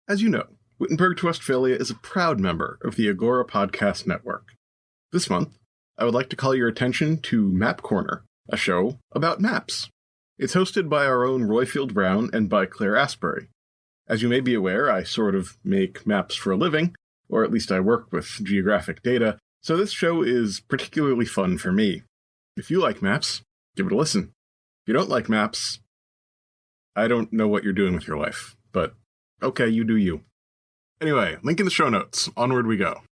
As you know, Wittenberg to Westphalia is a proud member of the Agora Podcast Network. This month, I would like to call your attention to Map Corner, a show about maps. It's hosted by our own Royfield Brown and by Claire Asbury. As you may be aware, I sort of make maps for a living, or at least I work with geographic data, so this show is particularly fun for me. If you like maps, give it a listen. If you don't like maps, I don't know what you're doing with your life, but okay, you do you. Anyway, link in the show notes. Onward we go.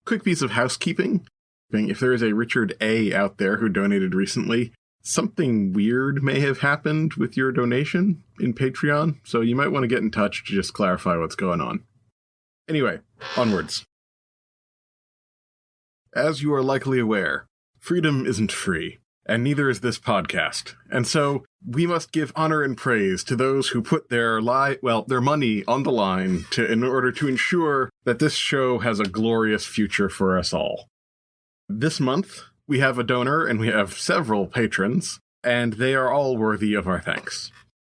Quick piece of housekeeping. If there is a Richard A. out there who donated recently, something weird may have happened with your donation in Patreon, so you might want to get in touch to just clarify what's going on. Anyway, onwards. As you are likely aware, freedom isn't free, and neither is this podcast, and so we must give honor and praise to those who put their money on the line in order to ensure that this show has a glorious future for us all. This month, we have a donor and we have several patrons, and they are all worthy of our thanks.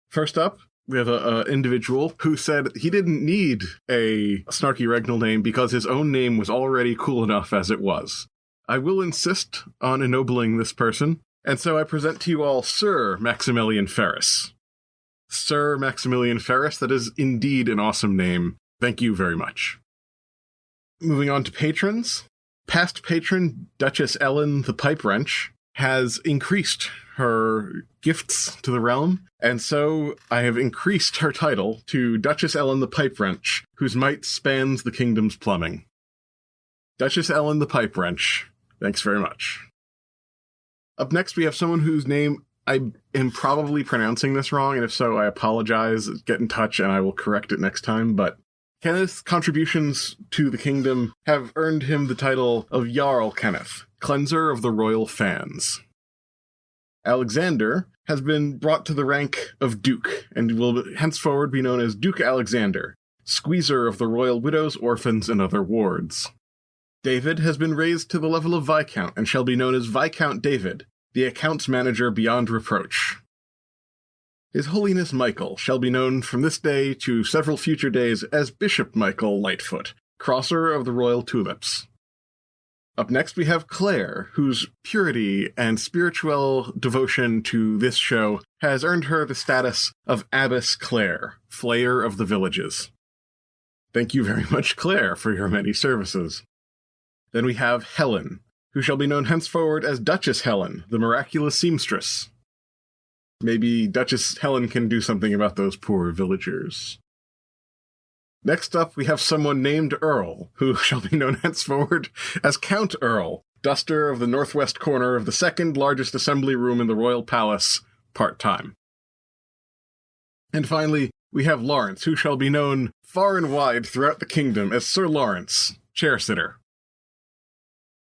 First up, we have an individual who said he didn't need a snarky regnal name because his own name was already cool enough as it was. I will insist on ennobling this person, and so I present to you all Sir Maximilian Ferris. Sir Maximilian Ferris, that is indeed an awesome name. Thank you very much. Moving on to patrons. Past patron Duchess Ellen the Pipe Wrench has increased her gifts to the realm, and so I have increased her title to Duchess Ellen the Pipe Wrench, whose might spans the kingdom's plumbing. Duchess Ellen the Pipe Wrench, thanks very much. Up next, we have someone whose name I am probably pronouncing this wrong, and if so, I apologize. Get in touch and I will correct it next time, but Kenneth's contributions to the kingdom have earned him the title of Jarl Kenneth, Cleanser of the Royal Fans. Alexander has been brought to the rank of Duke, and will henceforward be known as Duke Alexander, Squeezer of the Royal Widows, Orphans, and Other Wards. David has been raised to the level of Viscount, and shall be known as Viscount David, the accounts manager beyond reproach. His Holiness Michael shall be known from this day to several future days as Bishop Michael Lightfoot, Crosser of the Royal Tulips. Up next we have Claire, whose purity and spiritual devotion to this show has earned her the status of Abbess Claire, Flayer of the Villages. Thank you very much, Claire, for your many services. Then we have Helen, who shall be known henceforward as Duchess Helen, the miraculous seamstress. Maybe Duchess Helen can do something about those poor villagers. Next up, we have someone named Earl, who shall be known henceforward as Count Earl, duster of the northwest corner of the second largest assembly room in the royal palace, part-time. And finally, we have Lawrence, who shall be known far and wide throughout the kingdom as Sir Lawrence, chair-sitter.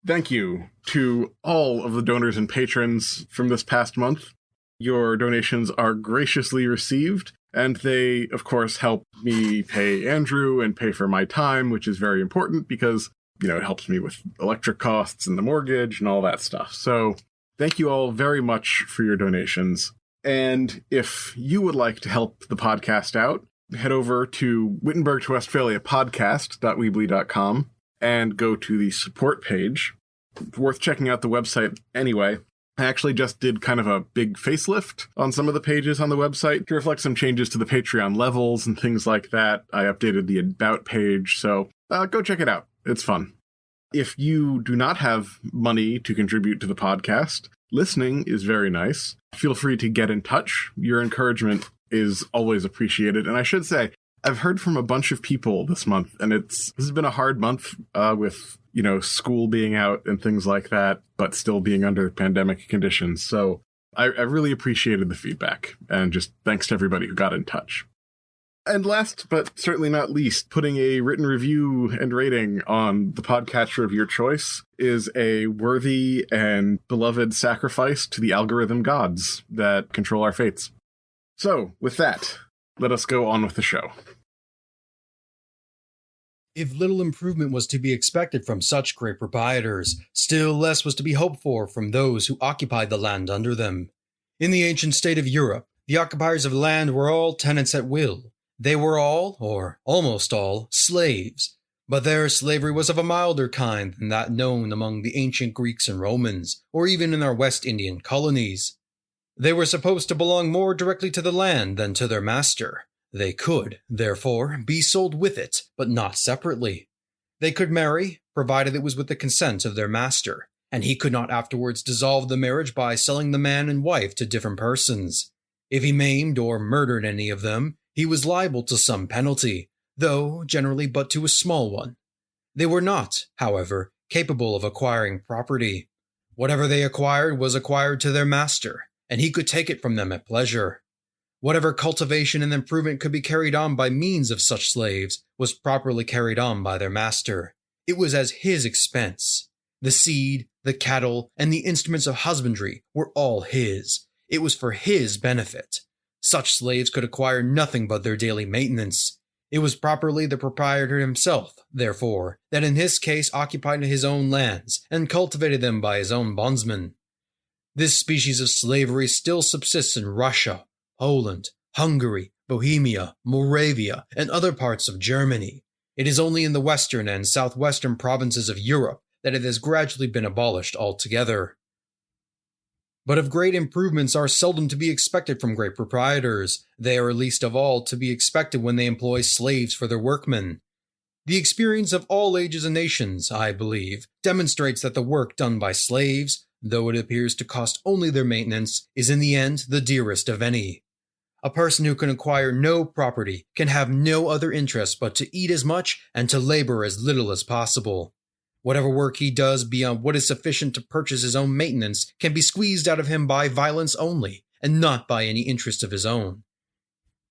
Thank you to all of the donors and patrons from this past month. Your donations are graciously received, and they, of course, help me pay Andrew and pay for my time, which is very important because, it helps me with electric costs and the mortgage and all that stuff. So thank you all very much for your donations. And if you would like to help the podcast out, head over to Wittenberg to Westphalia podcast.weebly.com and go to the support page. It's worth checking out the website anyway. I actually just did kind of a big facelift on some of the pages on the website to reflect some changes to the Patreon levels and things like that. I updated the About page, so go check it out. It's fun. If you do not have money to contribute to the podcast, listening is very nice. Feel free to get in touch. Your encouragement is always appreciated. And I should say, I've heard from a bunch of people this month, and this has been a hard month with school being out and things like that, but still being under pandemic conditions. So I really appreciated the feedback, and just thanks to everybody who got in touch. And last, but certainly not least, putting a written review and rating on the podcatcher of your choice is a worthy and beloved sacrifice to the algorithm gods that control our fates. So, with that, let us go on with the show. If little improvement was to be expected from such great proprietors, still less was to be hoped for from those who occupied the land under them. In the ancient state of Europe, the occupiers of land were all tenants at will, They were all, or almost all, slaves, but their slavery was of a milder kind than that known among the ancient Greeks and Romans, or even in our West Indian colonies. They were supposed to belong more directly to the land than to their master. They could, therefore, be sold with it, but not separately. They could marry, provided it was with the consent of their master, and he could not afterwards dissolve the marriage by selling the man and wife to different persons. If he maimed or murdered any of them, he was liable to some penalty, though generally but to a small one. They were not, however, capable of acquiring property. Whatever they acquired was acquired to their master, and he could take it from them at pleasure. Whatever cultivation and improvement could be carried on by means of such slaves was properly carried on by their master. It was at his expense. The seed, the cattle, and the instruments of husbandry were all his. It was for his benefit. Such slaves could acquire nothing but their daily maintenance. It was properly the proprietor himself, therefore, that in his case occupied his own lands and cultivated them by his own bondsmen. This species of slavery still subsists in Russia, Poland, Hungary, Bohemia, Moravia, and other parts of Germany. It is only in the western and southwestern provinces of Europe that it has gradually been abolished altogether. But if great improvements are seldom to be expected from great proprietors, they are least of all to be expected when they employ slaves for their workmen. The experience of all ages and nations, I believe, demonstrates that the work done by slaves, though it appears to cost only their maintenance, is in the end the dearest of any. A person who can acquire no property can have no other interest but to eat as much and to labor as little as possible. Whatever work he does beyond what is sufficient to purchase his own maintenance can be squeezed out of him by violence only, and not by any interest of his own.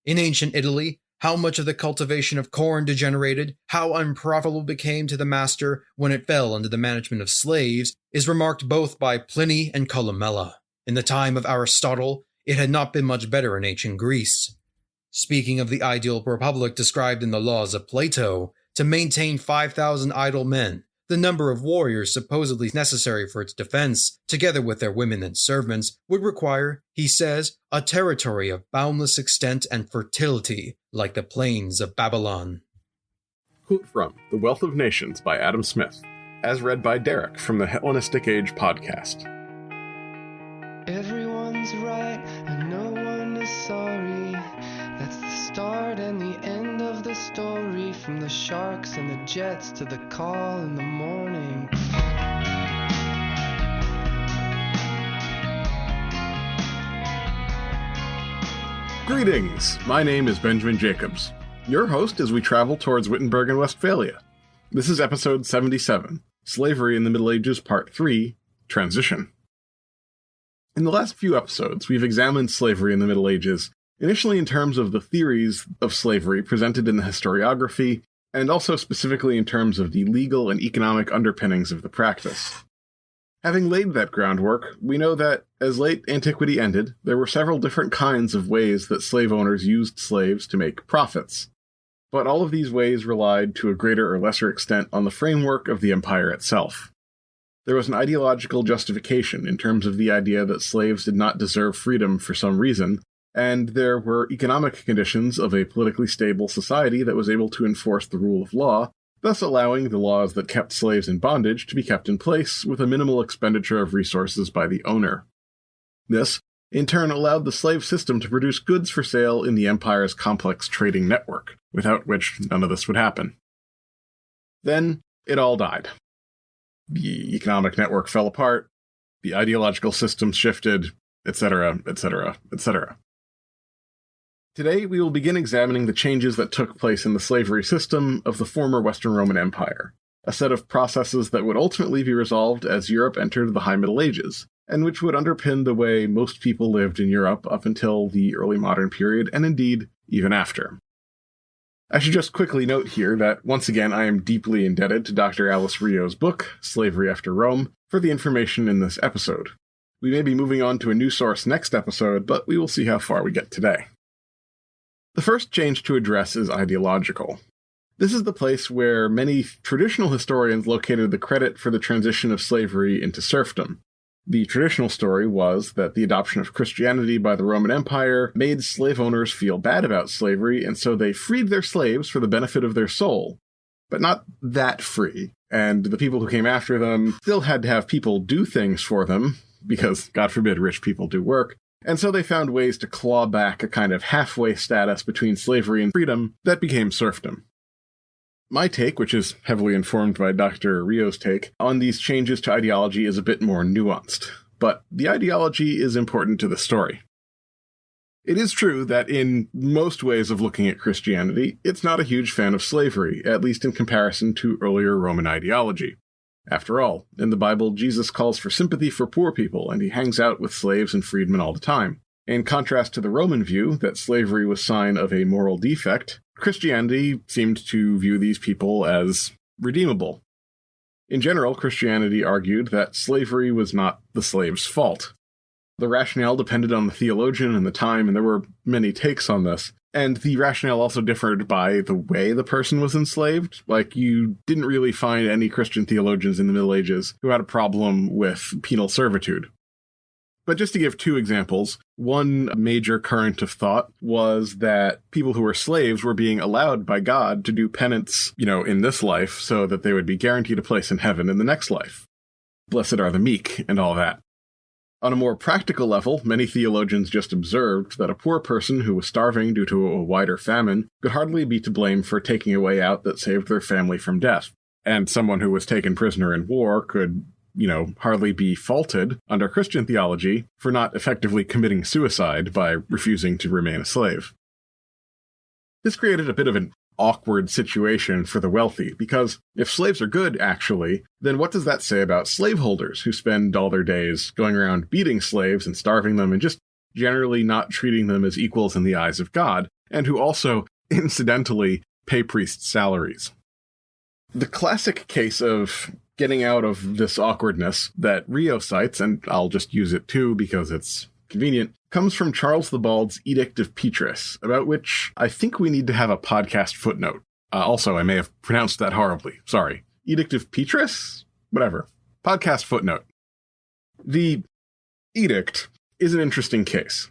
In ancient Italy, how much of the cultivation of corn degenerated, how unprofitable it became to the master when it fell under the management of slaves, is remarked both by Pliny and Columella. In the time of Aristotle, it had not been much better in ancient Greece. Speaking of the ideal republic described in the laws of Plato, to maintain 5,000 idle men, the number of warriors supposedly necessary for its defense, together with their women and servants, would require, he says, a territory of boundless extent and fertility, like the plains of Babylon. Quote from The Wealth of Nations by Adam Smith, as read by Derek from the Hellenistic Age podcast. Everyone's right and no one is sorry. That's the start and the end of the story. From the sharks and the jets to the call in the morning. Greetings! My name is Benjamin Jacobs, your host as we travel towards Wittenberg and Westphalia. This is episode 77, Slavery in the Middle Ages, Part 3, Transition. In the last few episodes, we've examined slavery in the Middle Ages, initially in terms of the theories of slavery presented in the historiography, and also specifically in terms of the legal and economic underpinnings of the practice. Having laid that groundwork, we know that, as late antiquity ended, there were several different kinds of ways that slave owners used slaves to make profits. But all of these ways relied to a greater or lesser extent on the framework of the empire itself. There was an ideological justification in terms of the idea that slaves did not deserve freedom for some reason, and there were economic conditions of a politically stable society that was able to enforce the rule of law, thus allowing the laws that kept slaves in bondage to be kept in place with a minimal expenditure of resources by the owner. This, in turn, allowed the slave system to produce goods for sale in the empire's complex trading network, without which none of this would happen. Then, it all died. The economic network fell apart, the ideological systems shifted, etc., etc., etc. Today, we will begin examining the changes that took place in the slavery system of the former Western Roman Empire, a set of processes that would ultimately be resolved as Europe entered the High Middle Ages, and which would underpin the way most people lived in Europe up until the early modern period, and indeed, even after. I should just quickly note here that, once again, I am deeply indebted to Dr. Alice Rio's book, Slavery After Rome, for the information in this episode. We may be moving on to a new source next episode, but we will see how far we get today. The first change to address is ideological. This is the place where many traditional historians located the credit for the transition of slavery into serfdom. The traditional story was that the adoption of Christianity by the Roman Empire made slave owners feel bad about slavery, and so they freed their slaves for the benefit of their soul. But not that free, and the people who came after them still had to have people do things for them, because, God forbid, rich people do work, and so they found ways to claw back a kind of halfway status between slavery and freedom that became serfdom. My take, which is heavily informed by Dr. Rio's take, on these changes to ideology is a bit more nuanced, but the ideology is important to the story. It is true that in most ways of looking at Christianity, it's not a huge fan of slavery, at least in comparison to earlier Roman ideology. After all, in the Bible, Jesus calls for sympathy for poor people, and he hangs out with slaves and freedmen all the time. In contrast to the Roman view that slavery was sign of a moral defect, Christianity seemed to view these people as redeemable. In general, Christianity argued that slavery was not the slave's fault. The rationale depended on the theologian and the time, and there were many takes on this. And the rationale also differed by the way the person was enslaved. Like, you didn't really find any Christian theologians in the Middle Ages who had a problem with penal servitude. But just to give two examples, one major current of thought was that people who were slaves were being allowed by God to do penance, in this life, so that they would be guaranteed a place in heaven in the next life. Blessed are the meek, and all that. On a more practical level, many theologians just observed that a poor person who was starving due to a wider famine could hardly be to blame for taking a way out that saved their family from death. And someone who was taken prisoner in war could, hardly be faulted under Christian theology for not effectively committing suicide by refusing to remain a slave. This created a bit of an awkward situation for the wealthy, because if slaves are good, actually, then what does that say about slaveholders who spend all their days going around beating slaves and starving them and just generally not treating them as equals in the eyes of God, and who also, incidentally, pay priests salaries? The classic case of getting out of this awkwardness that Rio cites, and I'll just use it too because it's convenient, comes from Charles the Bald's Edict of Petrus, about which I think we need to have a podcast footnote. Also, I may have pronounced that horribly. Sorry. Edict of Petrus? Whatever. Podcast footnote. The edict is an interesting case.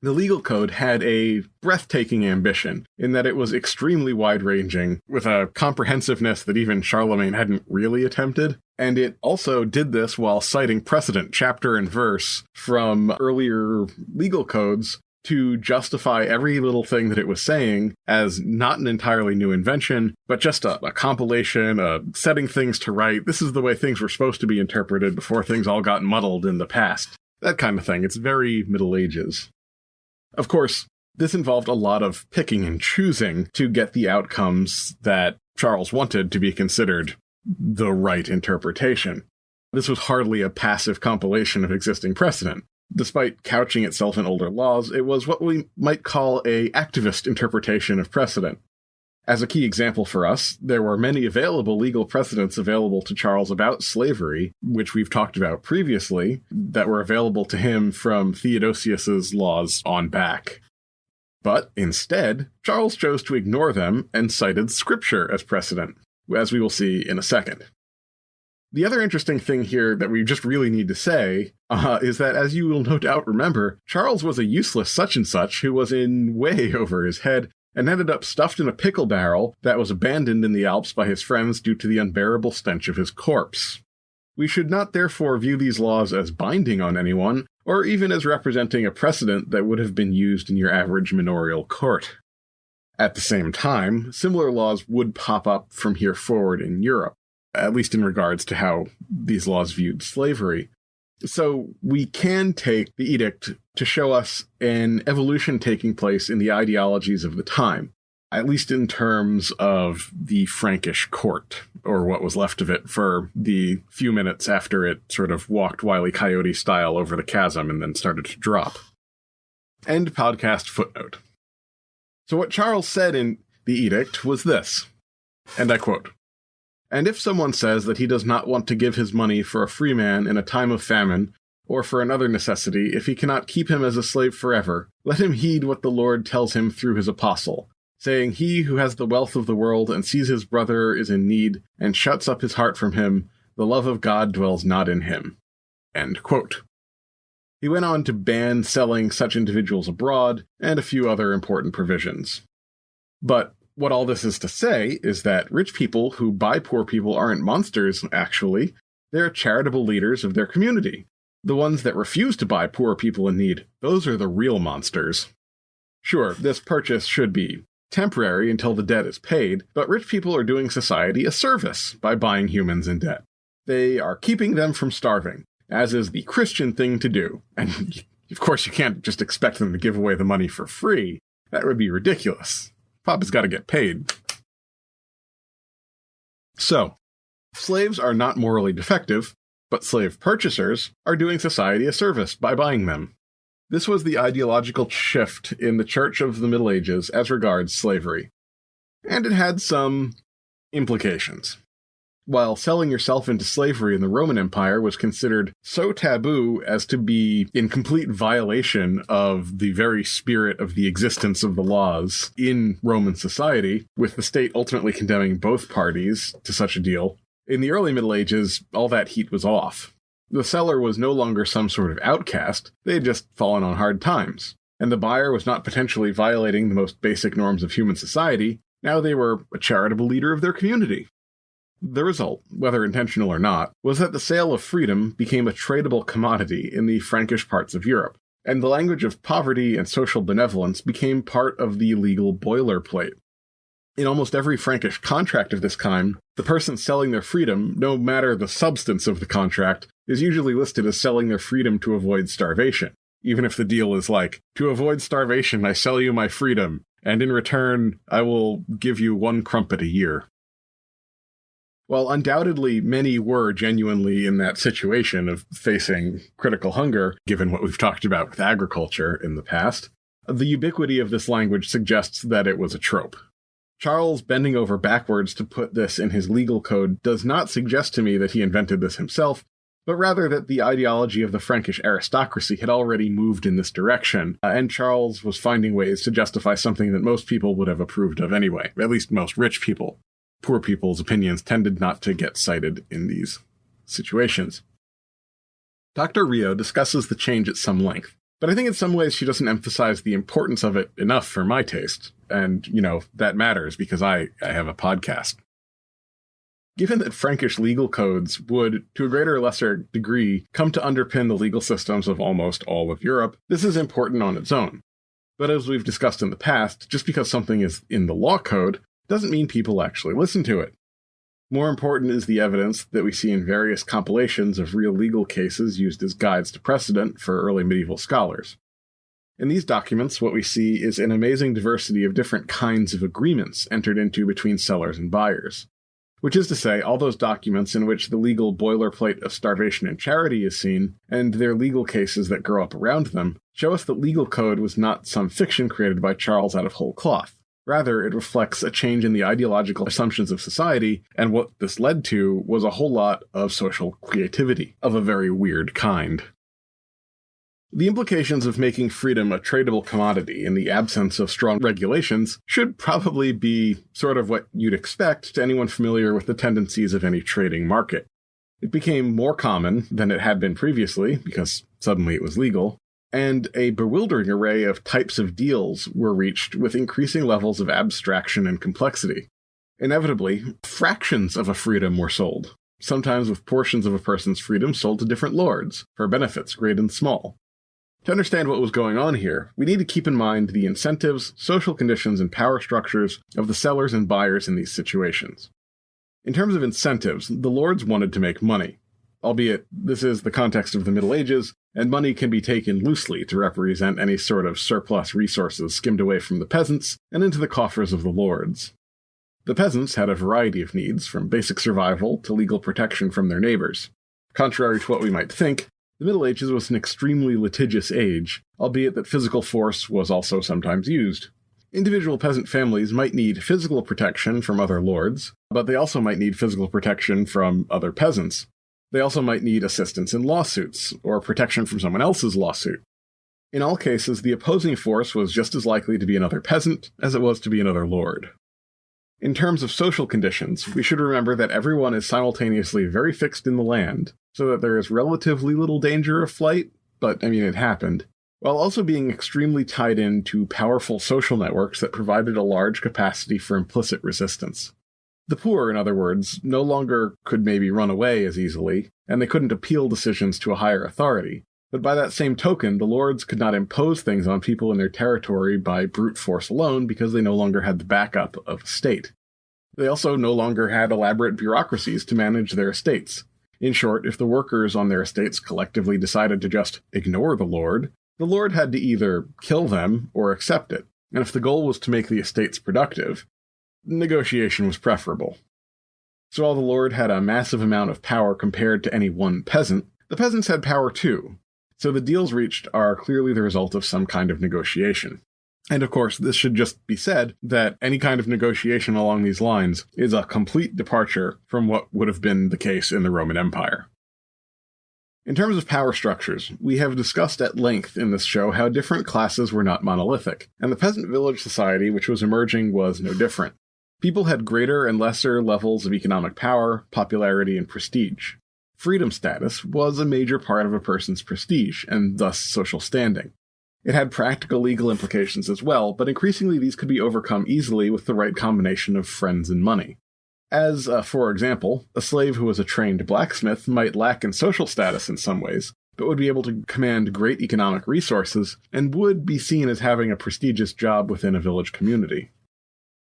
The legal code had a breathtaking ambition in that it was extremely wide-ranging, with a comprehensiveness that even Charlemagne hadn't really attempted, and it also did this while citing precedent, chapter and verse, from earlier legal codes to justify every little thing that it was saying as not an entirely new invention, but just a compilation, setting things to right. This is the way things were supposed to be interpreted before things all got muddled in the past. That kind of thing. It's very Middle Ages. Of course, this involved a lot of picking and choosing to get the outcomes that Charles wanted to be considered the right interpretation. This was hardly a passive compilation of existing precedent. Despite couching itself in older laws, it was what we might call an activist interpretation of precedent. As a key example for us, there were many available legal precedents available to Charles about slavery, which we've talked about previously, that were available to him from Theodosius's laws on back. But instead, Charles chose to ignore them and cited scripture as precedent, as we will see in a second. The other interesting thing here that we just really need to say is that, as you will no doubt remember, Charles was a useless such-and-such who was in way over his head and ended up stuffed in a pickle barrel that was abandoned in the Alps by his friends due to the unbearable stench of his corpse. We should not therefore view these laws as binding on anyone, or even as representing a precedent that would have been used in your average manorial court. At the same time, similar laws would pop up from here forward in Europe, at least in regards to how these laws viewed slavery. So we can take the edict to show us an evolution taking place in the ideologies of the time, at least in terms of the Frankish court, or what was left of it for the few minutes after it sort of walked Wile E. Coyote style over the chasm and then started to drop. End podcast footnote. So what Charles said in the edict was this, and I quote, "And if someone says that he does not want to give his money for a free man in a time of famine, or for another necessity, if he cannot keep him as a slave forever, let him heed what the Lord tells him through his apostle, saying, He who has the wealth of the world and sees his brother is in need, and shuts up his heart from him, the love of God dwells not in him. End quote. He went on to ban selling such individuals abroad and a few other important provisions. But what all this is to say is that rich people who buy poor people aren't monsters, actually. They're charitable leaders of their community. The ones that refuse to buy poor people in need, those are the real monsters. Sure, this purchase should be temporary until the debt is paid, but rich people are doing society a service by buying humans in debt. They are keeping them from starving, as is the Christian thing to do. And of course you can't just expect them to give away the money for free. That would be ridiculous. Papa's got to get paid. So, slaves are not morally defective, but slave purchasers are doing society a service by buying them. This was the ideological shift in the Church of the Middle Ages as regards slavery. And it had some implications. While selling yourself into slavery in the Roman Empire was considered so taboo as to be in complete violation of the very spirit of the existence of the laws in Roman society, with the state ultimately condemning both parties to such a deal, in the early Middle Ages, all that heat was off. The seller was no longer some sort of outcast, they had just fallen on hard times. And the buyer was not potentially violating the most basic norms of human society, now they were a charitable leader of their community. The result, whether intentional or not, was that the sale of freedom became a tradable commodity in the Frankish parts of Europe, and the language of poverty and social benevolence became part of the legal boilerplate. In almost every Frankish contract of this kind, the person selling their freedom, no matter the substance of the contract, is usually listed as selling their freedom to avoid starvation, even if the deal is like, to avoid starvation, I sell you my freedom, and in return, I will give you 1 crumpet a year. While undoubtedly many were genuinely in that situation of facing critical hunger, given what we've talked about with agriculture in the past, the ubiquity of this language suggests that it was a trope. Charles bending over backwards to put this in his legal code does not suggest to me that he invented this himself, but rather that the ideology of the Frankish aristocracy had already moved in this direction, and Charles was finding ways to justify something that most people would have approved of anyway, at least most rich people. Poor people's opinions tended not to get cited in these situations. Dr. Rio discusses the change at some length, but I think in some ways she doesn't emphasize the importance of it enough for my taste. And, that matters because I have a podcast. Given that Frankish legal codes would, to a greater or lesser degree, come to underpin the legal systems of almost all of Europe, this is important on its own. But as we've discussed in the past, just because something is in the law code doesn't mean people actually listen to it. More important is the evidence that we see in various compilations of real legal cases used as guides to precedent for early medieval scholars. In these documents, what we see is an amazing diversity of different kinds of agreements entered into between sellers and buyers. Which is to say, all those documents in which the legal boilerplate of starvation and charity is seen, and their legal cases that grow up around them, show us that legal code was not some fiction created by Charles out of whole cloth. Rather, it reflects a change in the ideological assumptions of society, and what this led to was a whole lot of social creativity, of a very weird kind. The implications of making freedom a tradable commodity in the absence of strong regulations should probably be sort of what you'd expect to anyone familiar with the tendencies of any trading market. It became more common than it had been previously, because suddenly it was legal, and a bewildering array of types of deals were reached with increasing levels of abstraction and complexity. Inevitably, fractions of a freedom were sold, sometimes with portions of a person's freedom sold to different lords, for benefits great and small. To understand what was going on here, we need to keep in mind the incentives, social conditions, and power structures of the sellers and buyers in these situations. In terms of incentives, the lords wanted to make money, albeit this is the context of the Middle Ages, and money can be taken loosely to represent any sort of surplus resources skimmed away from the peasants and into the coffers of the lords. The peasants had a variety of needs, from basic survival to legal protection from their neighbors. Contrary to what we might think, the Middle Ages was an extremely litigious age, albeit that physical force was also sometimes used. Individual peasant families might need physical protection from other lords, but they also might need physical protection from other peasants. They also might need assistance in lawsuits, or protection from someone else's lawsuit. In all cases, the opposing force was just as likely to be another peasant as it was to be another lord. In terms of social conditions, we should remember that everyone is simultaneously very fixed in the land, so that there is relatively little danger of flight, but, it happened, while also being extremely tied into powerful social networks that provided a large capacity for implicit resistance. The poor, in other words, no longer could maybe run away as easily, and they couldn't appeal decisions to a higher authority. But by that same token, the lords could not impose things on people in their territory by brute force alone because they no longer had the backup of a state. They also no longer had elaborate bureaucracies to manage their estates. In short, if the workers on their estates collectively decided to just ignore the lord had to either kill them or accept it, and if the goal was to make the estates productive, negotiation was preferable. So while the lord had a massive amount of power compared to any one peasant, the peasants had power too. So the deals reached are clearly the result of some kind of negotiation. And of course, this should just be said that any kind of negotiation along these lines is a complete departure from what would have been the case in the Roman Empire. In terms of power structures, we have discussed at length in this show how different classes were not monolithic, and the peasant village society which was emerging was no different. People had greater and lesser levels of economic power, popularity, and prestige. Freedom status was a major part of a person's prestige, and thus social standing. It had practical legal implications as well, but increasingly these could be overcome easily with the right combination of friends and money. As, for example, a slave who was a trained blacksmith might lack in social status in some ways, but would be able to command great economic resources, and would be seen as having a prestigious job within a village community.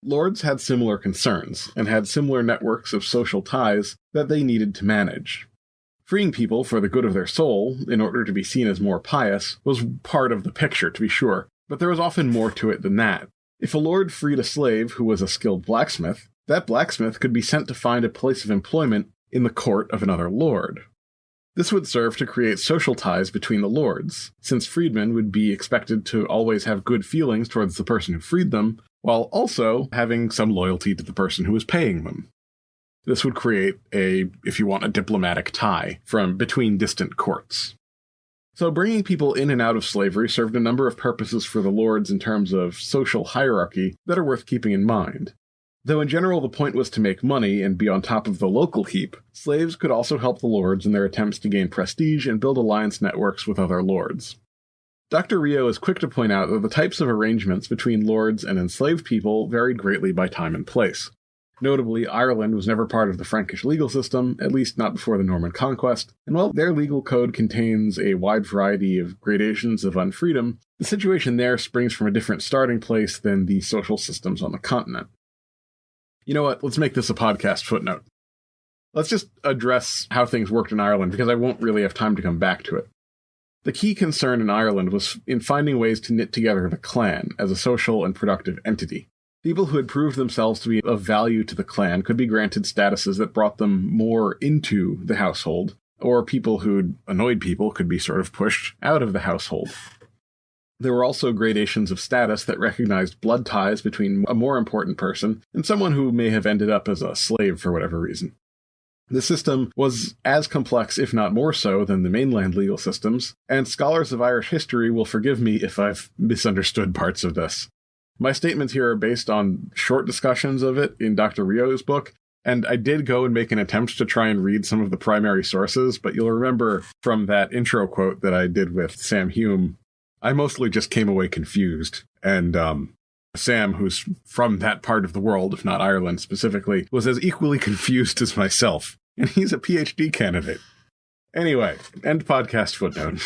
Lords had similar concerns, and had similar networks of social ties that they needed to manage. Freeing people for the good of their soul, in order to be seen as more pious, was part of the picture, to be sure, but there was often more to it than that. If a lord freed a slave who was a skilled blacksmith, that blacksmith could be sent to find a place of employment in the court of another lord. This would serve to create social ties between the lords, since freedmen would be expected to always have good feelings towards the person who freed them, while also having some loyalty to the person who was paying them. This would create a diplomatic tie from between distant courts. So bringing people in and out of slavery served a number of purposes for the lords in terms of social hierarchy that are worth keeping in mind. Though in general the point was to make money and be on top of the local heap, slaves could also help the lords in their attempts to gain prestige and build alliance networks with other lords. Dr. Rio is quick to point out that the types of arrangements between lords and enslaved people varied greatly by time and place. Notably, Ireland was never part of the Frankish legal system, at least not before the Norman conquest, and while their legal code contains a wide variety of gradations of unfreedom, the situation there springs from a different starting place than the social systems on the continent. You know what, let's make this a podcast footnote. Let's just address how things worked in Ireland, because I won't really have time to come back to it. The key concern in Ireland was in finding ways to knit together the clan as a social and productive entity. People who had proved themselves to be of value to the clan could be granted statuses that brought them more into the household, or people who'd annoyed people could be sort of pushed out of the household. There were also gradations of status that recognized blood ties between a more important person and someone who may have ended up as a slave for whatever reason. The system was as complex, if not more so, than the mainland legal systems, and scholars of Irish history will forgive me if I've misunderstood parts of this. My statements here are based on short discussions of it in Dr. Rio's book, and I did go and make an attempt to try and read some of the primary sources, but you'll remember from that intro quote that I did with Sam Hume, I mostly just came away confused, and Sam, who's from that part of the world, if not Ireland specifically, was as equally confused as myself, and he's a PhD candidate. Anyway, end podcast footnote.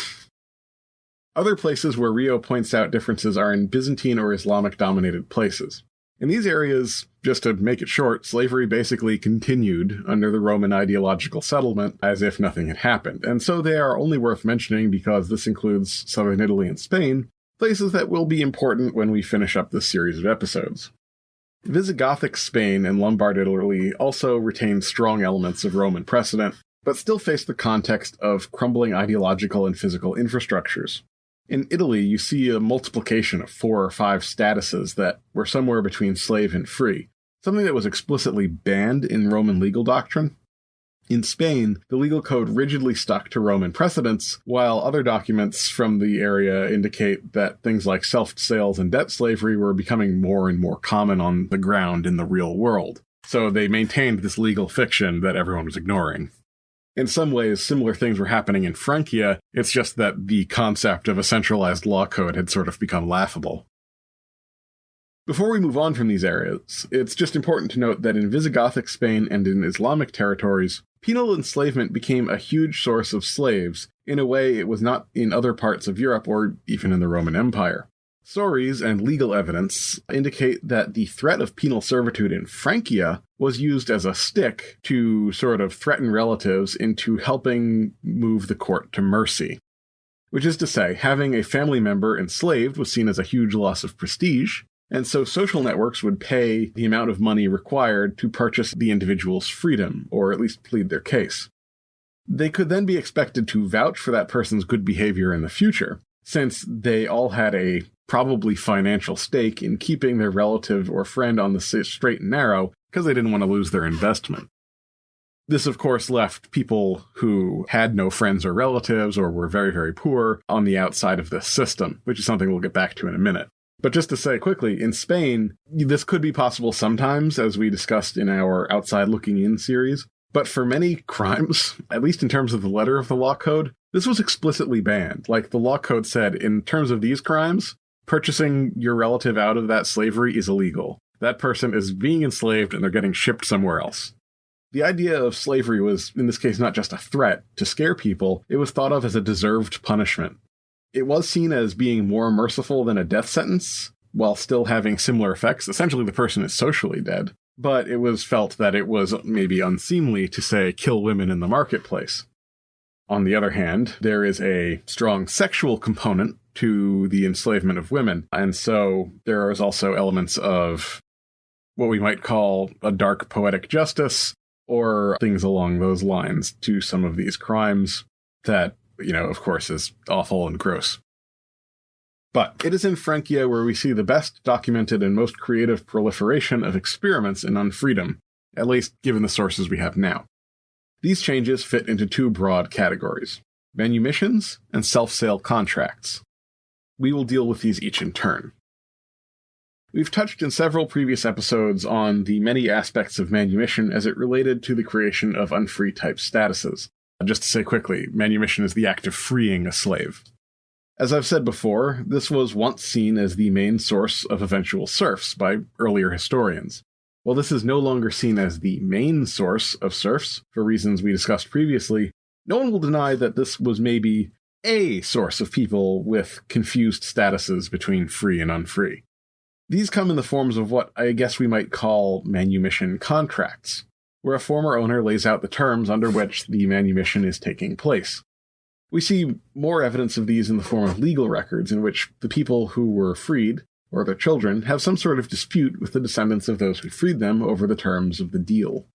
Other places where Rio points out differences are in Byzantine or Islamic-dominated places. In these areas, just to make it short, slavery basically continued under the Roman ideological settlement as if nothing had happened, and so they are only worth mentioning because this includes southern Italy and Spain, places that will be important when we finish up this series of episodes. Visigothic Spain and Lombard Italy also retained strong elements of Roman precedent, but still faced the context of crumbling ideological and physical infrastructures. In Italy, you see a multiplication of 4 or 5 statuses that were somewhere between slave and free, something that was explicitly banned in Roman legal doctrine. In Spain, the legal code rigidly stuck to Roman precedents, while other documents from the area indicate that things like self-sales and debt slavery were becoming more and more common on the ground in the real world. So they maintained this legal fiction that everyone was ignoring. In some ways, similar things were happening in Francia, it's just that the concept of a centralized law code had sort of become laughable. Before we move on from these areas, it's just important to note that in Visigothic Spain and in Islamic territories, penal enslavement became a huge source of slaves in a way it was not in other parts of Europe or even in the Roman Empire. Stories and legal evidence indicate that the threat of penal servitude in Francia was used as a stick to sort of threaten relatives into helping move the court to mercy. Which is to say, having a family member enslaved was seen as a huge loss of prestige, and so social networks would pay the amount of money required to purchase the individual's freedom, or at least plead their case. They could then be expected to vouch for that person's good behavior in the future, since they all had a probably financial stake in keeping their relative or friend on the straight and narrow because they didn't want to lose their investment. This, of course, left people who had no friends or relatives or were very, very poor on the outside of this system, which is something we'll get back to in a minute. But just to say quickly, in Spain, this could be possible sometimes, as we discussed in our Outside Looking In series. But for many crimes, at least in terms of the letter of the law code, this was explicitly banned. Like the law code said, in terms of these crimes, purchasing your relative out of that slavery is illegal. That person is being enslaved and they're getting shipped somewhere else. The idea of slavery was, in this case, not just a threat to scare people, it was thought of as a deserved punishment. It was seen as being more merciful than a death sentence, while still having similar effects. Essentially, the person is socially dead, but it was felt that it was maybe unseemly to say, kill women in the marketplace. On the other hand, there is a strong sexual component to the enslavement of women, and so there is also elements of what we might call a dark poetic justice, or things along those lines to some of these crimes that, of course, is awful and gross. But it is in Francia where we see the best documented and most creative proliferation of experiments in unfreedom, at least given the sources we have now. These changes fit into two broad categories: manumissions and self-sale contracts. We will deal with these each in turn. We've touched in several previous episodes on the many aspects of manumission as it related to the creation of unfree type statuses. Just to say quickly, manumission is the act of freeing a slave. As I've said before, this was once seen as the main source of eventual serfs by earlier historians. While this is no longer seen as the main source of serfs, for reasons we discussed previously, no one will deny that this was maybe a source of people with confused statuses between free and unfree. These come in the forms of what I guess we might call manumission contracts, where a former owner lays out the terms under which the manumission is taking place. We see more evidence of these in the form of legal records in which the people who were freed, or their children, have some sort of dispute with the descendants of those who freed them over the terms of the deal.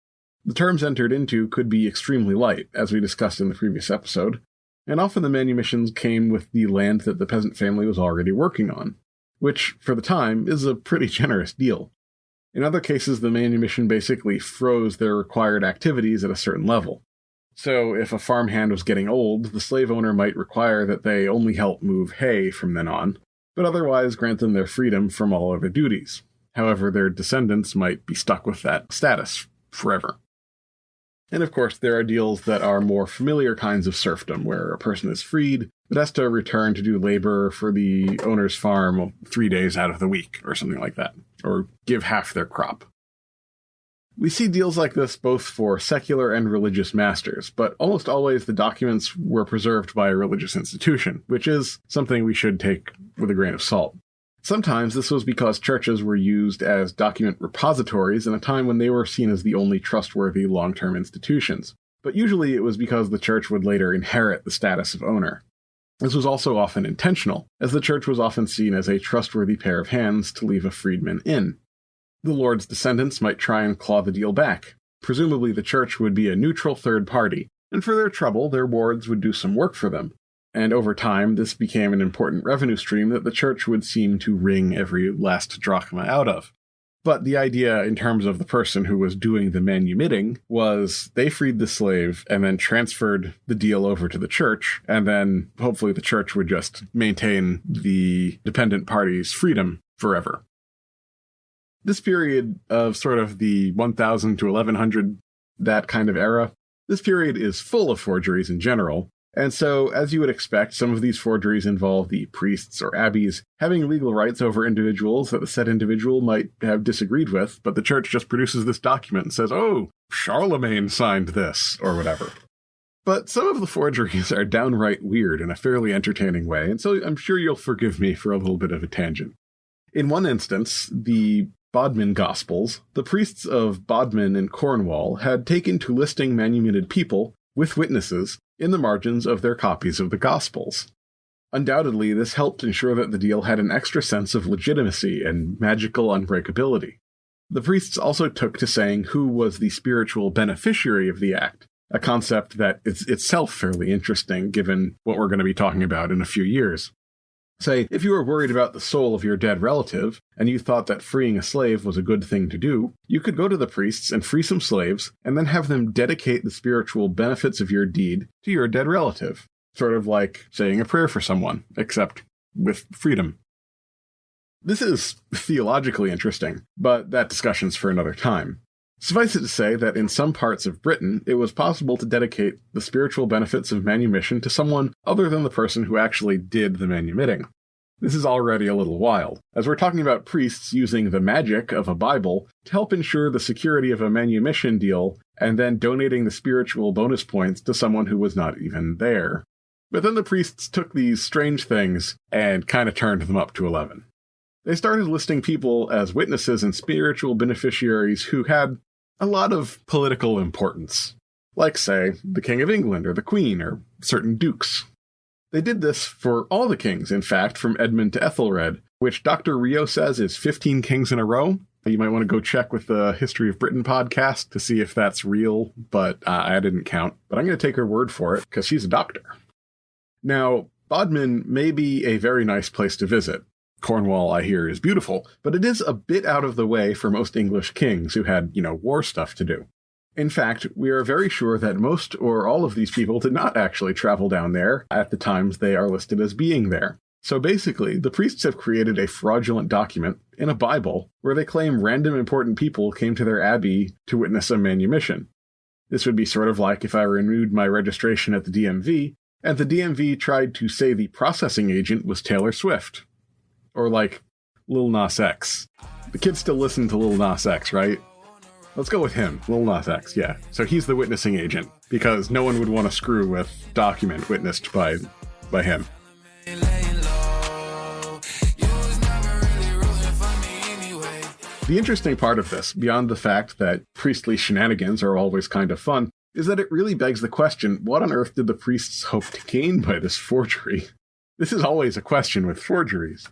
The terms entered into could be extremely light, as we discussed in the previous episode, and often the manumissions came with the land that the peasant family was already working on, which, for the time, is a pretty generous deal. In other cases, the manumission basically froze their required activities at a certain level. So if a farmhand was getting old, the slave owner might require that they only help move hay from then on, but otherwise grant them their freedom from all other duties. However, their descendants might be stuck with that status forever. And of course, there are deals that are more familiar kinds of serfdom, where a person is freed, but has to return to do labor for the owner's farm 3 days out of the week, or something like that, or give half their crop. We see deals like this both for secular and religious masters, but almost always the documents were preserved by a religious institution, which is something we should take with a grain of salt. Sometimes this was because churches were used as document repositories in a time when they were seen as the only trustworthy long-term institutions, but usually it was because the church would later inherit the status of owner. This was also often intentional, as the church was often seen as a trustworthy pair of hands to leave a freedman in. The lord's descendants might try and claw the deal back. Presumably the church would be a neutral third party, and for their trouble, their wards would do some work for them. And over time, this became an important revenue stream that the church would seem to wring every last drachma out of. But the idea in terms of the person who was doing the manumitting was they freed the slave and then transferred the deal over to the church, and then hopefully the church would just maintain the dependent party's freedom forever. This period of sort of the 1000 to 1100, that kind of era, this period is full of forgeries in general. And so, as you would expect, some of these forgeries involve the priests or abbeys having legal rights over individuals that the said individual might have disagreed with, but the church just produces this document and says, oh, Charlemagne signed this, or whatever. But some of the forgeries are downright weird in a fairly entertaining way, and so I'm sure you'll forgive me for a little bit of a tangent. In one instance, the Bodmin Gospels, the priests of Bodmin in Cornwall had taken to listing manumitted people, with witnesses, in the margins of their copies of the Gospels. Undoubtedly, this helped ensure that the deal had an extra sense of legitimacy and magical unbreakability. The priests also took to saying who was the spiritual beneficiary of the act, a concept that is itself fairly interesting given what we're going to be talking about in a few years. Say, if you were worried about the soul of your dead relative, and you thought that freeing a slave was a good thing to do, you could go to the priests and free some slaves, and then have them dedicate the spiritual benefits of your deed to your dead relative. Sort of like saying a prayer for someone, except with freedom. This is theologically interesting, but that discussion's for another time. Suffice it to say that in some parts of Britain, it was possible to dedicate the spiritual benefits of manumission to someone other than the person who actually did the manumitting. This is already a little wild, as we're talking about priests using the magic of a Bible to help ensure the security of a manumission deal, and then donating the spiritual bonus points to someone who was not even there. But then the priests took these strange things and kind of turned them up to 11. They started listing people as witnesses and spiritual beneficiaries who had a lot of political importance, like, say, the King of England or the Queen or certain dukes. They did this for all the kings, in fact, from Edmund to Ethelred, which Dr. Rio says is 15 kings in a row. You might want to go check with the History of Britain podcast to see if that's real, but I didn't count. But I'm going to take her word for it, because she's a doctor. Now, Bodmin may be a very nice place to visit. Cornwall, I hear, is beautiful, but it is a bit out of the way for most English kings who had, war stuff to do. In fact, we are very sure that most or all of these people did not actually travel down there at the times they are listed as being there. So basically, the priests have created a fraudulent document in a Bible where they claim random important people came to their abbey to witness a manumission. This would be sort of like if I renewed my registration at the DMV, and the DMV tried to say the processing agent was Taylor Swift. Or like Lil Nas X. The kids still listen to Lil Nas X, right? Let's go with him, Lil Nas X, yeah. So he's the witnessing agent, because no one would want to screw with document witnessed by him. The interesting part of this, beyond the fact that priestly shenanigans are always kind of fun, is that it really begs the question, what on earth did the priests hope to gain by this forgery? This is always a question with forgeries.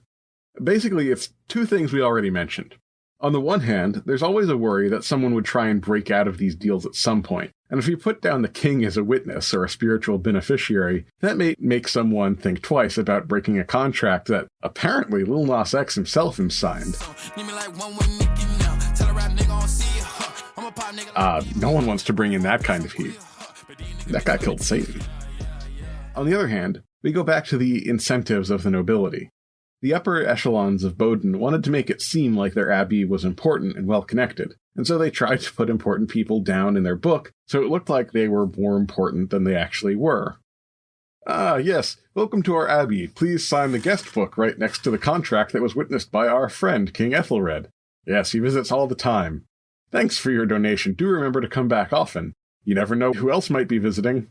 Basically, it's two things we already mentioned. On the one hand, there's always a worry that someone would try and break out of these deals at some point, and if you put down the king as a witness or a spiritual beneficiary, that may make someone think twice about breaking a contract that apparently Lil Nas X himself signed. No one wants to bring in that kind of heat. That guy killed Satan. On the other hand, we go back to the incentives of the nobility. The upper echelons of Bowden wanted to make it seem like their abbey was important and well-connected, and so they tried to put important people down in their book so it looked like they were more important than they actually were. Yes, welcome to our abbey. Please sign the guest book right next to the contract that was witnessed by our friend, King Ethelred. Yes, he visits all the time. Thanks for your donation. Do remember to come back often. You never know who else might be visiting.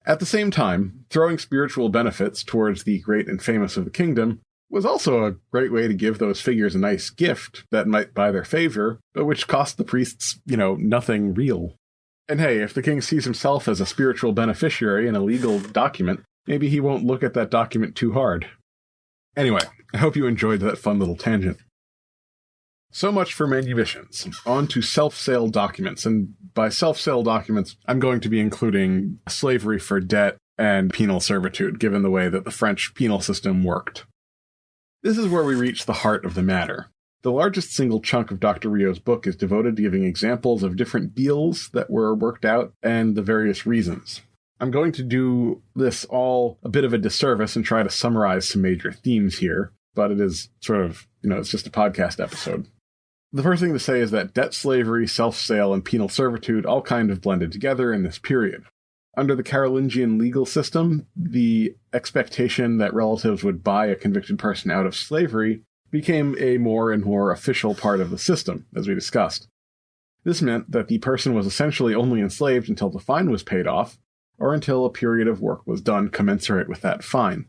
At the same time, throwing spiritual benefits towards the great and famous of the kingdom was also a great way to give those figures a nice gift that might buy their favor, but which cost the priests, nothing real. And hey, if the king sees himself as a spiritual beneficiary in a legal document, maybe he won't look at that document too hard. Anyway, I hope you enjoyed that fun little tangent. So much for manumissions. On to self-sale documents, and by self-sale documents, I'm going to be including slavery for debt and penal servitude, given the way that the French penal system worked. This is where we reach the heart of the matter. The largest single chunk of Dr. Rio's book is devoted to giving examples of different deals that were worked out and the various reasons. I'm going to do this all a bit of a disservice and try to summarize some major themes here, but it is sort of, it's just a podcast episode. The first thing to say is that debt slavery, self-sale, and penal servitude all kind of blended together in this period. Under the Carolingian legal system, the expectation that relatives would buy a convicted person out of slavery became a more and more official part of the system, as we discussed. This meant that the person was essentially only enslaved until the fine was paid off, or until a period of work was done commensurate with that fine.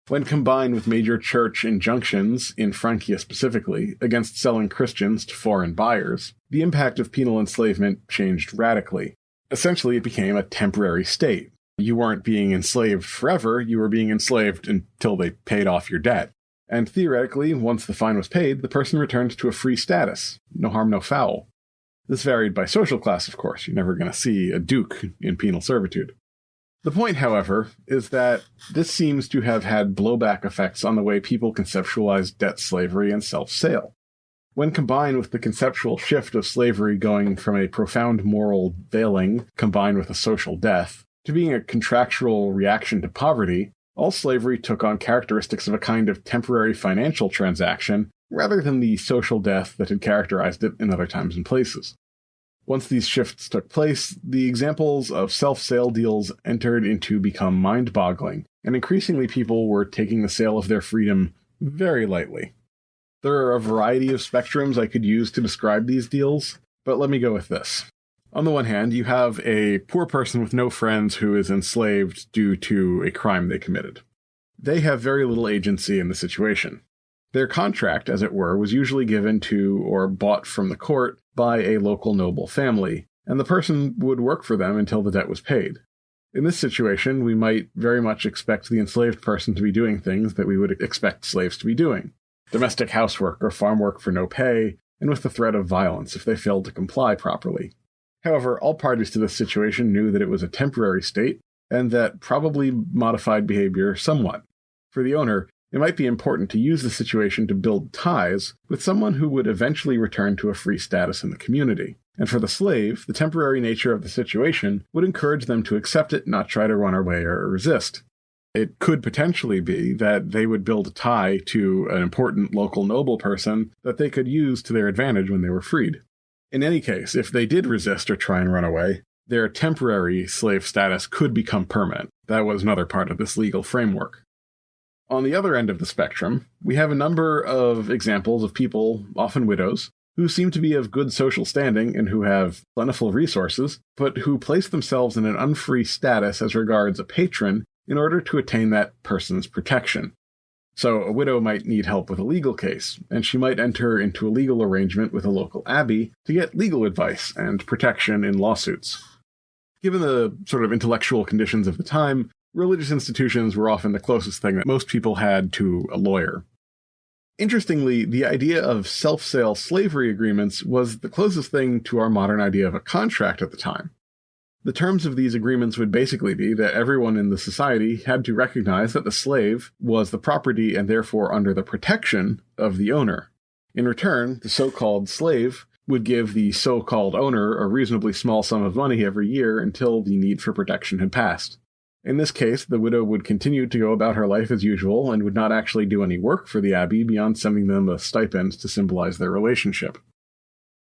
When combined with major church injunctions, in Francia specifically, against selling Christians to foreign buyers, the impact of penal enslavement changed radically. Essentially, it became a temporary state. You weren't being enslaved forever, you were being enslaved until they paid off your debt. And theoretically, once the fine was paid, the person returned to a free status. No harm, no foul. This varied by social class, of course. You're never going to see a duke in penal servitude. The point, however, is that this seems to have had blowback effects on the way people conceptualize debt slavery and self-sale. When combined with the conceptual shift of slavery going from a profound moral veiling, combined with a social death, to being a contractual reaction to poverty, all slavery took on characteristics of a kind of temporary financial transaction, rather than the social death that had characterized it in other times and places. Once these shifts took place, the examples of self-sale deals entered into become mind-boggling, and increasingly people were taking the sale of their freedom very lightly. There are a variety of spectrums I could use to describe these deals, but let me go with this. On the one hand, you have a poor person with no friends who is enslaved due to a crime they committed. They have very little agency in the situation. Their contract, as it were, was usually given to or bought from the court by a local noble family, and the person would work for them until the debt was paid. In this situation, we might very much expect the enslaved person to be doing things that we would expect slaves to be doing: domestic housework or farm work for no pay, and with the threat of violence if they failed to comply properly. However, all parties to this situation knew that it was a temporary state, and that probably modified behavior somewhat. For the owner, it might be important to use the situation to build ties with someone who would eventually return to a free status in the community. And for the slave, the temporary nature of the situation would encourage them to accept it, not try to run away or resist. It could potentially be that they would build a tie to an important local noble person that they could use to their advantage when they were freed. In any case, if they did resist or try and run away, their temporary slave status could become permanent. That was another part of this legal framework. On the other end of the spectrum, we have a number of examples of people, often widows, who seem to be of good social standing and who have plentiful resources, but who place themselves in an unfree status as regards a patron in order to attain that person's protection. So a widow might need help with a legal case, and she might enter into a legal arrangement with a local abbey to get legal advice and protection in lawsuits. Given the sort of intellectual conditions of the time, religious institutions were often the closest thing that most people had to a lawyer. Interestingly, the idea of self-sale slavery agreements was the closest thing to our modern idea of a contract at the time. The terms of these agreements would basically be that everyone in the society had to recognize that the slave was the property and therefore under the protection of the owner. In return, the so-called slave would give the so-called owner a reasonably small sum of money every year until the need for protection had passed. In this case, the widow would continue to go about her life as usual and would not actually do any work for the abbey beyond sending them a stipend to symbolize their relationship.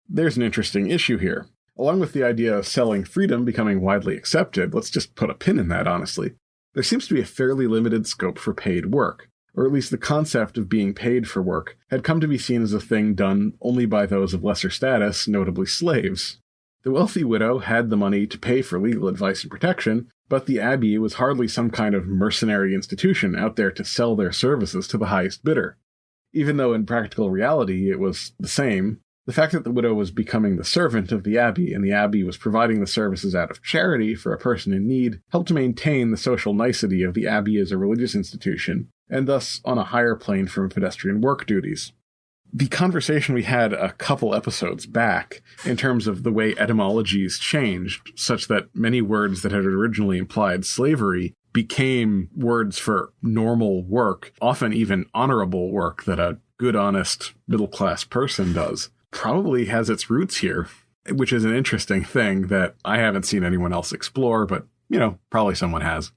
There's an interesting issue here. Along with the idea of selling freedom becoming widely accepted, let's just put a pin in that, honestly, there seems to be a fairly limited scope for paid work, or at least the concept of being paid for work had come to be seen as a thing done only by those of lesser status, notably slaves. The wealthy widow had the money to pay for legal advice and protection, but the abbey was hardly some kind of mercenary institution out there to sell their services to the highest bidder. Even though in practical reality it was the same, the fact that the widow was becoming the servant of the abbey and the abbey was providing the services out of charity for a person in need helped to maintain the social nicety of the abbey as a religious institution, and thus on a higher plane from pedestrian work duties. The conversation we had a couple episodes back, in terms of the way etymologies changed, such that many words that had originally implied slavery became words for normal work, often even honorable work that a good, honest, middle-class person does, probably has its roots here, which is an interesting thing that I haven't seen anyone else explore, but, probably someone has.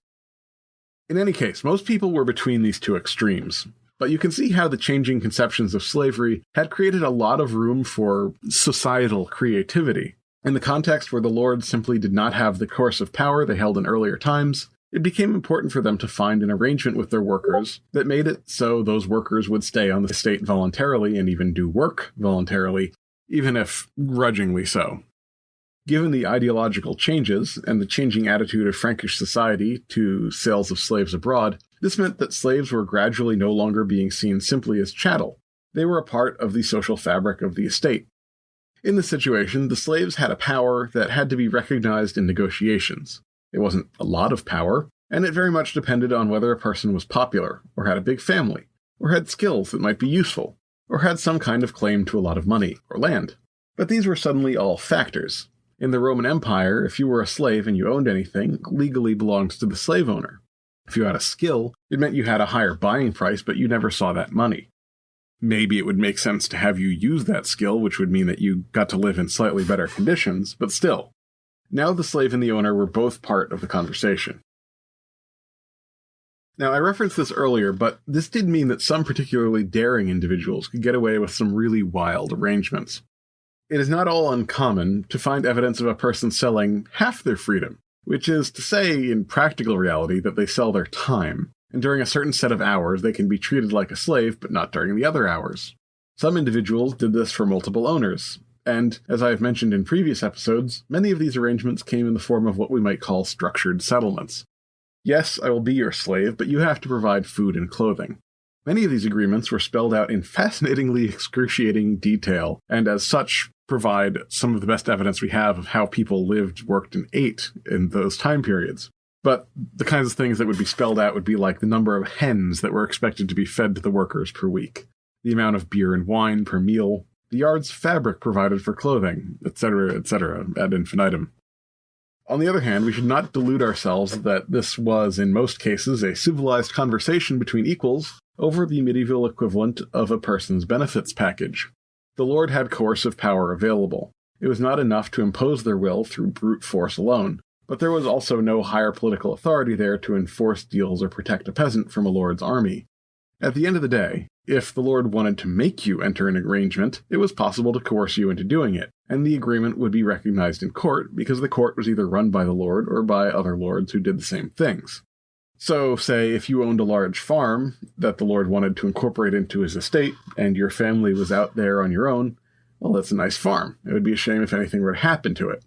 In any case, most people were between these two extremes, but you can see how the changing conceptions of slavery had created a lot of room for societal creativity. In the context where the lords simply did not have the coercive power they held in earlier times, it became important for them to find an arrangement with their workers that made it so those workers would stay on the estate voluntarily and even do work voluntarily, even if grudgingly so. Given the ideological changes and the changing attitude of Frankish society to sales of slaves abroad, this meant that slaves were gradually no longer being seen simply as chattel. They were a part of the social fabric of the estate. In this situation, the slaves had a power that had to be recognized in negotiations. It wasn't a lot of power, and it very much depended on whether a person was popular, or had a big family, or had skills that might be useful, or had some kind of claim to a lot of money or land. But these were suddenly all factors. In the Roman Empire, if you were a slave and you owned anything, it legally belonged to the slave owner. If you had a skill, it meant you had a higher buying price, but you never saw that money. Maybe it would make sense to have you use that skill, which would mean that you got to live in slightly better conditions, but still. Now the slave and the owner were both part of the conversation. Now, I referenced this earlier, but this did mean that some particularly daring individuals could get away with some really wild arrangements. It is not all uncommon to find evidence of a person selling half their freedom, which is to say, in practical reality, that they sell their time, and during a certain set of hours they can be treated like a slave, but not during the other hours. Some individuals did this for multiple owners, and, as I have mentioned in previous episodes, many of these arrangements came in the form of what we might call structured settlements. Yes, I will be your slave, but you have to provide food and clothing. Many of these agreements were spelled out in fascinatingly excruciating detail, and as such, provide some of the best evidence we have of how people lived, worked, and ate in those time periods. But the kinds of things that would be spelled out would be like the number of hens that were expected to be fed to the workers per week, the amount of beer and wine per meal, the yards of fabric provided for clothing, etc., ad infinitum. On the other hand, we should not delude ourselves that this was, in most cases, a civilized conversation between equals over the medieval equivalent of a person's benefits package. The lord had coercive power available. It was not enough to impose their will through brute force alone, but there was also no higher political authority there to enforce deals or protect a peasant from a lord's army. At the end of the day, if the lord wanted to make you enter an arrangement, it was possible to coerce you into doing it, and the agreement would be recognized in court because the court was either run by the lord or by other lords who did the same things. So, say, if you owned a large farm that the lord wanted to incorporate into his estate, and your family was out there on your own, well, that's a nice farm. It would be a shame if anything were to happen to it.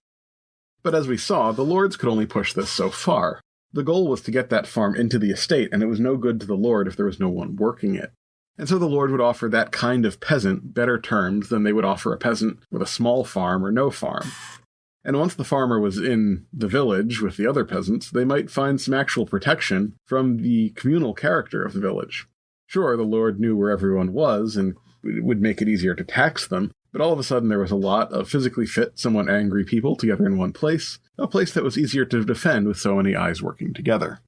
But as we saw, the lords could only push this so far. The goal was to get that farm into the estate, and it was no good to the lord if there was no one working it. And so the lord would offer that kind of peasant better terms than they would offer a peasant with a small farm or no farm. And once the farmer was in the village with the other peasants, they might find some actual protection from the communal character of the village. Sure, the lord knew where everyone was, and it would make it easier to tax them, but all of a sudden there was a lot of physically fit, somewhat angry people together in one place, a place that was easier to defend with so many eyes working together.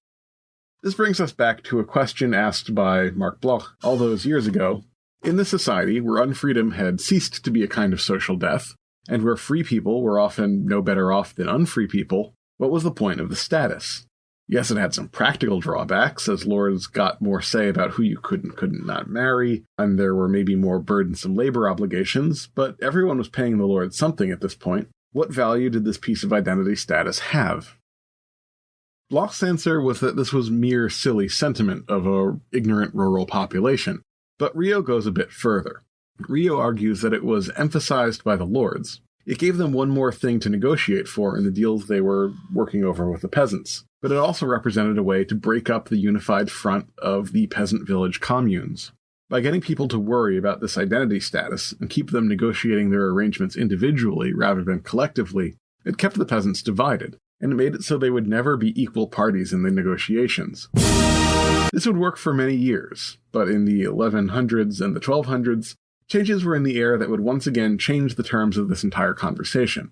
This brings us back to a question asked by Marc Bloch all those years ago. In this society, where unfreedom had ceased to be a kind of social death, and where free people were often no better off than unfree people, what was the point of the status? Yes, it had some practical drawbacks, as lords got more say about who you could and couldn't not marry, and there were maybe more burdensome labor obligations, but everyone was paying the lord something at this point. What value did this piece of identity status have? Bloch's answer was that this was mere silly sentiment of a ignorant rural population, but Rio goes a bit further. Rio argues that it was emphasized by the lords. It gave them one more thing to negotiate for in the deals they were working over with the peasants, but it also represented a way to break up the unified front of the peasant village communes. By getting people to worry about this identity status and keep them negotiating their arrangements individually rather than collectively, it kept the peasants divided, and it made it so they would never be equal parties in the negotiations. This would work for many years, but in the 1100s and the 1200s, changes were in the air that would once again change the terms of this entire conversation,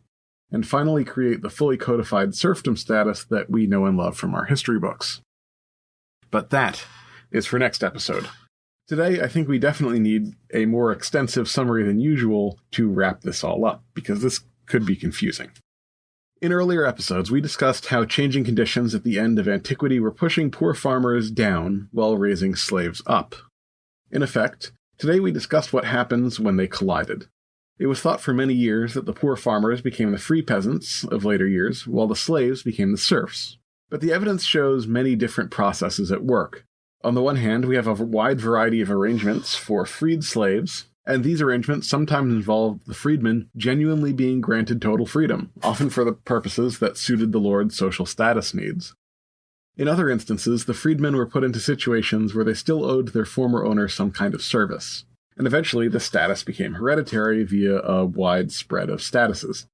and finally create the fully codified serfdom status that we know and love from our history books. But that is for next episode. Today, I think we definitely need a more extensive summary than usual to wrap this all up, because this could be confusing. In earlier episodes, we discussed how changing conditions at the end of antiquity were pushing poor farmers down while raising slaves up. In effect, today we discussed what happens when they collided. It was thought for many years that the poor farmers became the free peasants of later years, while the slaves became the serfs. But the evidence shows many different processes at work. On the one hand, we have a wide variety of arrangements for freed slaves, and these arrangements sometimes involved the freedmen genuinely being granted total freedom, often for the purposes that suited the lord's social status needs. In other instances, the freedmen were put into situations where they still owed their former owner some kind of service, and eventually the status became hereditary via a wide spread of statuses.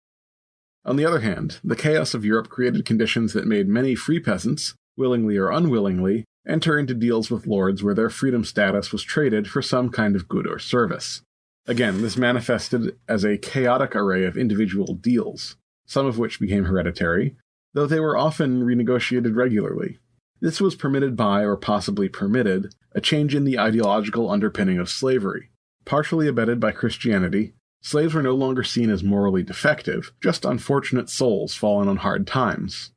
On the other hand, the chaos of Europe created conditions that made many free peasants, willingly or unwillingly, enter into deals with lords where their freedom status was traded for some kind of good or service. Again, this manifested as a chaotic array of individual deals, some of which became hereditary, though they were often renegotiated regularly. This was permitted by, or possibly permitted, a change in the ideological underpinning of slavery. Partially abetted by Christianity, slaves were no longer seen as morally defective, just unfortunate souls fallen on hard times.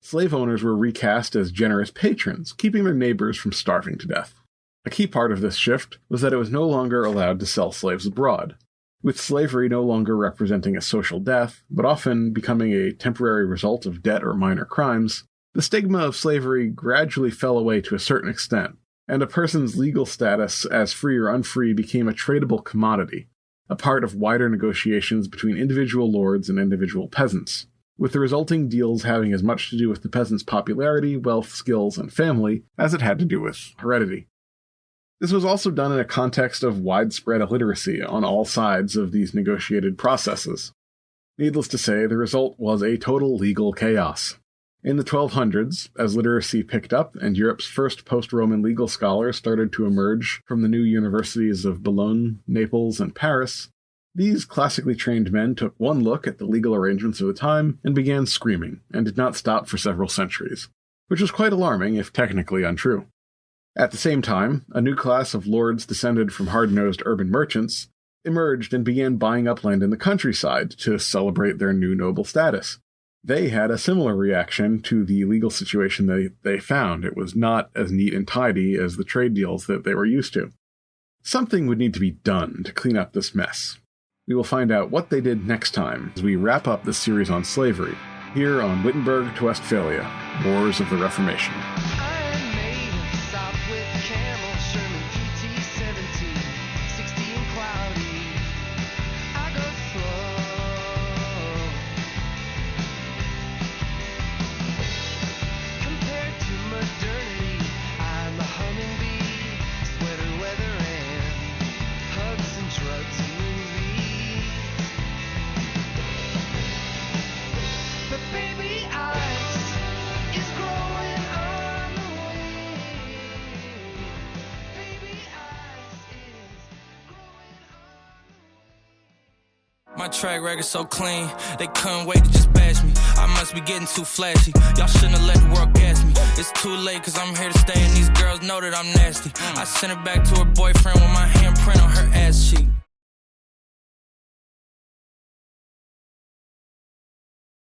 Slave owners were recast as generous patrons, keeping their neighbors from starving to death. A key part of this shift was that it was no longer allowed to sell slaves abroad, with slavery no longer representing a social death, but often becoming a temporary result of debt or minor crimes. The stigma of slavery gradually fell away to a certain extent, and a person's legal status as free or unfree became a tradable commodity, a part of wider negotiations between individual lords and individual peasants, with the resulting deals having as much to do with the peasant's popularity, wealth, skills, and family as it had to do with heredity. This was also done in a context of widespread illiteracy on all sides of these negotiated processes. Needless to say, the result was a total legal chaos. In the 1200s, as literacy picked up and Europe's first post-Roman legal scholars started to emerge from the new universities of Bologna, Naples, and Paris, these classically trained men took one look at the legal arrangements of the time and began screaming, and did not stop for several centuries, which was quite alarming if technically untrue. At the same time, a new class of lords descended from hard-nosed urban merchants emerged and began buying up land in the countryside to celebrate their new noble status. They had a similar reaction to the legal situation they found. It was not as neat and tidy as the trade deals that they were used to. Something would need to be done to clean up this mess. We will find out what they did next time as we wrap up this series on slavery, here on Wittenberg to Westphalia, Wars of the Reformation. My track record so clean, they couldn't wait to just bash me. I must be getting too flashy. Y'all shouldn't have let the world gas me. It's too late cause I'm here to stay and these girls know that I'm nasty. I sent her back to her boyfriend with my handprint on her ass cheek.